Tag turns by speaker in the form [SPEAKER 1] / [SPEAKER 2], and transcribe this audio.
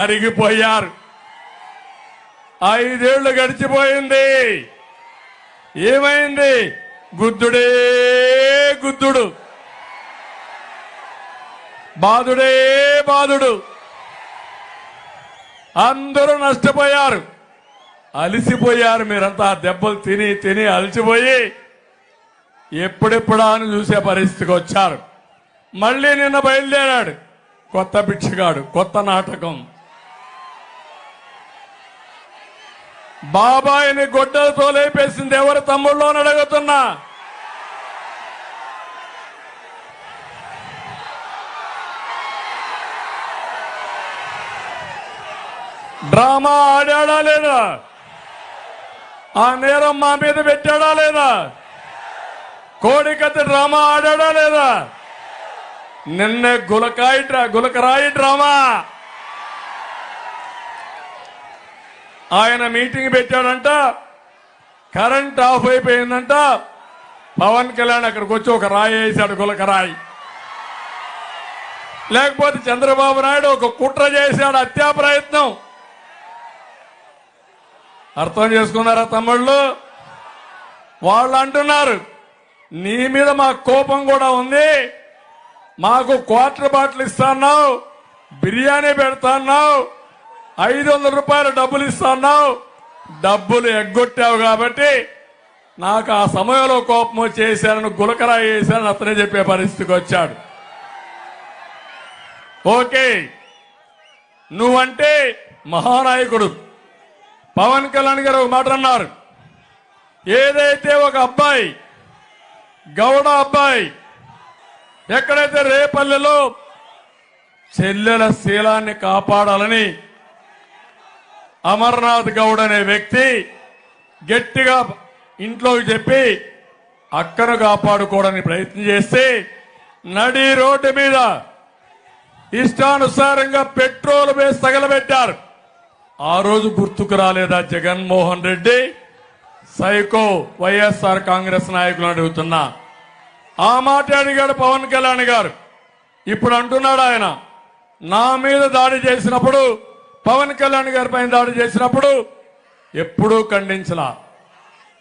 [SPEAKER 1] అరిగిపోయారు. 5 ఏళ్లు గడిచిపోయింది. ఏమైంది? గుద్దుడే గుద్దుడు, బాధుడే బాధుడు. అందరూ నష్టపోయారు, అలిసిపోయారు. మీరంతా దెబ్బలు తిని తిని అలసిపోయి ఎప్పుడెప్పుడా అని చూసే పరిస్థితికి వచ్చారు. మళ్ళీ నిన్న బయలుదేరాడు కొత్త భిక్షగాడు, కొత్త నాటకం. బాబాయిని గొడ్డలతో లేపేసింది ఎవరు తమ్ముళ్ళు అని అడుగుతున్నా. డ్రామా ఆడాడా లేదా? ఆ నేరం మా మీద పెట్టాడా లేదా? కోడికత్తి డ్రామా ఆడాడా లేదా? నిన్నే గులకరాయి డ్రామా. ఆయన మీటింగ్ పెట్టాడంట, కరెంట్ ఆఫ్ అయిపోయిందంట. పవన్ కళ్యాణ్ అక్కడికి వచ్చి ఒక రాయి వేశాడు, గులకరాయి. లేకపోతే చంద్రబాబు నాయుడు ఒక కుట్ర చేశాడు, హత్యా ప్రయత్నం. అర్థం చేసుకున్నారా తమ్ముళ్ళు? వాళ్ళు అంటున్నారు నీ మీద మాకు కోపం కూడా ఉంది, మాకు క్వార్టర్ బాటిల్ ఇస్తాన్నావు, బిర్యానీ పెడతాన్నావు, 500 రూపాయలు డబ్బులు ఇస్తాన్నావు, డబ్బులు ఎగ్గొట్టావు కాబట్టి నాకు ఆ సమయంలో కోపం వచ్చేసారని గులకరాయి వేశారని అతనే చెప్పే పరిస్థితికి వచ్చాడు. ఓకే, నువ్వంటే మహానాయకుడు. పవన్ కళ్యాణ్ గారు ఒక మాట అన్నారు, ఏదైతే ఒక అబ్బాయి, గౌడ అబ్బాయి, ఎక్కడైతే రేపల్లెలో చెల్లెల శీలాన్ని కాపాడాలని అమర్నాథ్ గౌడ్ అనే వ్యక్తి గట్టిగా ఇంట్లోకి చెప్పి అక్కను కాపాడుకోవడానికి ప్రయత్నం చేస్తే నడి రోడ్డు మీద ఇష్టానుసారంగా పెట్రోల్ వేసి తగలబెట్టారు. ఆ రోజు గుర్తుకు రాలేదా జగన్మోహన్ రెడ్డి? సైకో వైఎస్ఆర్ కాంగ్రెస్ నాయకులు అడుగుతున్నా. ఆ మాట అడిగాడు పవన్ కళ్యాణ్ గారు. ఇప్పుడు అంటున్నాడు ఆయన, నా మీద దాడి చేసినప్పుడు, పవన్ కళ్యాణ్ గారి పైన దాడి చేసినప్పుడు ఎప్పుడూ ఖండించలా.